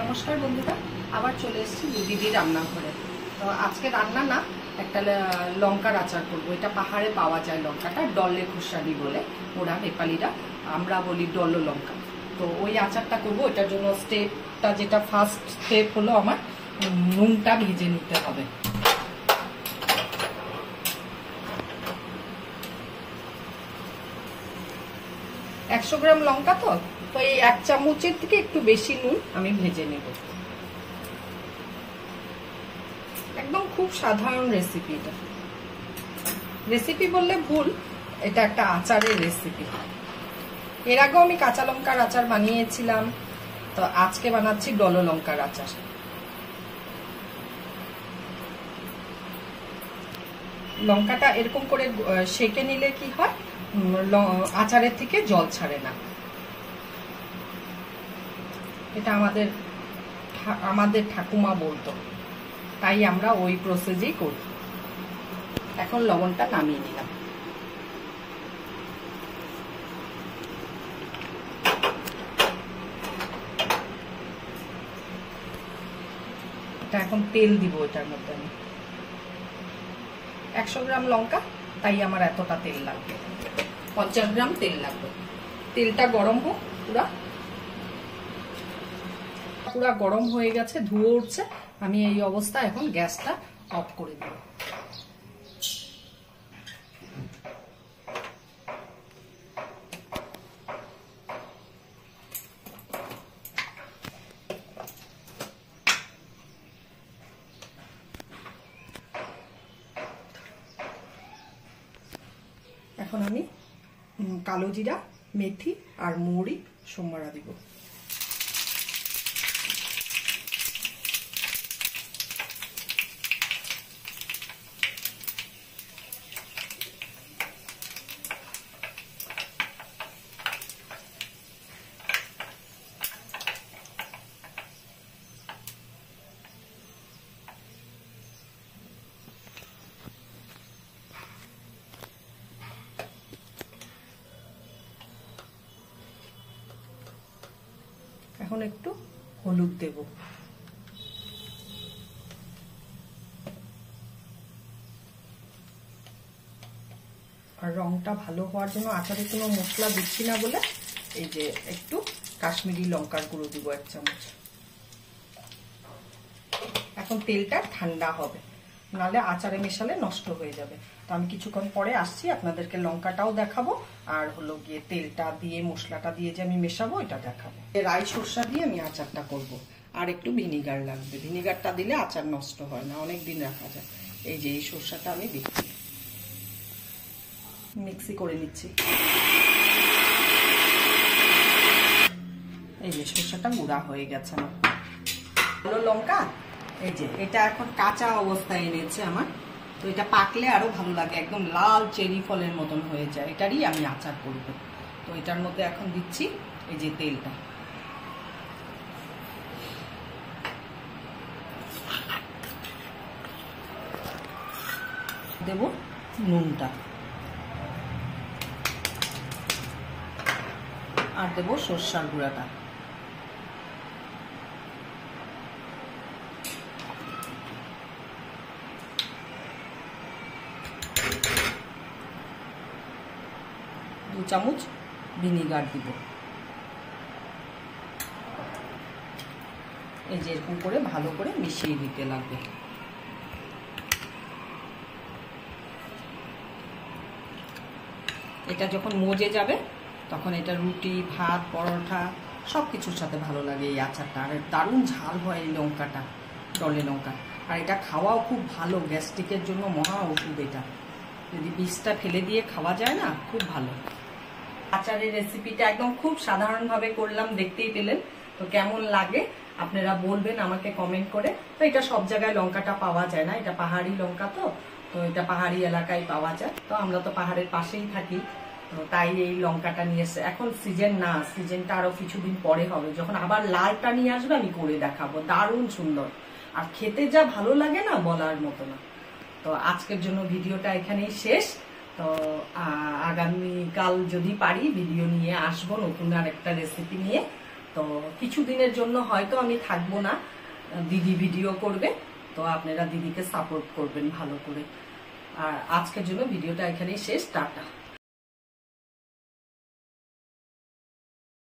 নমস্কার বন্ধুরা, আবার চলে এসেছি দিদি রান্নাঘরে। তো আজকে রান্না না, একটা লঙ্কার আচার করবো। এটা পাহাড়ে পাওয়া যায় লঙ্কাটা, ডলে খুশানি বলে ওরা নেপালিরা, আমরা বলি ডলো লঙ্কা। তো ওই আচারটা করবো। এটার জন্য স্টেপটা, যেটা ফার্স্ট স্টেপ হলো আমার নুনটা ভেজে নিতে হবে। একশো গ্রাম লঙ্কা তো এই 1 চামচের থেকে একটু বেশি নুন আমি ভেজে নেব। একদম খুব সাধারণ রেসিপি। এটা রেসিপি বললে ভুল, এটা একটা আচারের রেসিপি। এর আগেও আমি কাঁচা লঙ্কার আচার বানিয়েছিলাম, তো আজকে বানাচ্ছি ডলো লঙ্কার আচার। লঙ্কাটা এরকম করে সেকে নিলে কি হয়, আচারের থেকে জল ছাড়ে না। এটা আমাদের ঠাকুমা বলতো, তাই আমরা ওই প্রসেসেই করি। এখন লবণটা নামিয়ে নিলাম। এটা এখন তেল দিব এটার মধ্যে। আমি 100 গ্রাম লঙ্কা, তাই আমার এতটা তেল লাগবে। 50 গ্রাম তেল লাগবে। তেলটা গরম হোক, পুরা গরম হয়ে গেছে, ধুয়ে উঠছে। আমি এই অবস্থা এখন গ্যাসটা অফ করে দেব। এখন আমি কালো জিরা, মেথি আর মৌরি সোমবারা দিব। এখন একটু হলুদ দেব। আর রংটা ভালো হওয়ার জন্য আচারে কোনো মশলা দিচ্ছি না বলে এই যে একটু কাশ্মীরি লঙ্কার গুঁড়ো দিব 1 চামচ। এখন তেলটা ঠান্ডা হবে, নাহলে আচারে মেশালে নষ্ট হয়ে যাবে। তো আমি কিছুক্ষণ পরে আসছি, আপনাদেরকে লঙ্কাটাও দেখাবো, আর হলো গিয়ে তেলটা দিয়ে মশলাটা দিয়ে যে আমি মেশাবো এটা দেখাবো। রাই সরষা দিয়ে আমি আচারটা করব। আর একটু ভিনিগার লাগবে, ভিনিগারটা দিলে আচার নষ্ট হয় না, অনেক দিন রাখা যায়। এই যে এই সরষাটা আমি দিচ্ছি, মিক্সি করে নিচ্ছি। এই যে সরষাটা গুঁড়া হয়ে গেছে আমার। ভালো লঙ্কা, এই যে এটা এখন কাঁচা অবস্থায় এনেছে আমার, তো এটা পাকলে আরো ভালো লাগে, একদম লাল চেরি ফলের মতন হয়ে যায়। এটারই আমি আচার করব। তো এটার মধ্যে এখন দিচ্ছি এই যে তেলটা, দেব নুনটা, আর দেব সরষার গুঁড়াটা। দু চামচ ভিনিগার দিব। এই যে এরকম করে ভালো করে মিশিয়ে দিতে লাগবে। এটা যখন মজে যাবে তখন এটা রুটি, ভাত, পরোটা সবকিছুর সাথে ভালো লাগে এই আচারটা। আর দারুণ ঝাল হয় এই লঙ্কাটা, ডলে লঙ্কা। আর এটা খাওয়াও খুব ভালো, গ্যাস্ট্রিকের জন্য মহা ওষুধ। এটা যদি বীজটা ফেলে দিয়ে খাওয়া যায় না, খুব ভালো। আচারের রেসিপিটা একদম খুব সাধারণভাবে করলাম, দেখতেই পেলেন। তো কেমন লাগে আপনারা বলবেন আমাকে কমেন্ট করে। তো এটা সব জায়গায় লঙ্কাটা পাওয়া যায় না, এটা পাহাড়ি লঙ্কা, তো এটা পাহাড়ি এলাকায় পাওয়া যায়। তো আমরা তো পাহাড়ের পাশেই থাকি, তো তাই এই লঙ্কাটা নিয়ে এসে। এখন সিজন না, সিজনটা আরো কিছুদিন পরে হবে, যখন আবার লালটা নিয়ে আসবে আমি করে দেখাবো। দারুণ সুন্দর আর খেতে যা ভালো লাগে না, বলার মতো না। তো আজকের জন্য ভিডিওটা এখানেই শেষ। তো আগামীকাল যদি পারি ভিডিও নিয়ে আসবো নতুন আর একটা রেসিপি নিয়ে। তো কিছুদিনের জন্য হয়তো আমি থাকবো না, দিদি ভিডিও করবে, তো আপনারা দিদিকে সাপোর্ট করবেন ভালো করে। আর আজকের জন্য ভিডিওটা এখানেই শেষ, টাটা।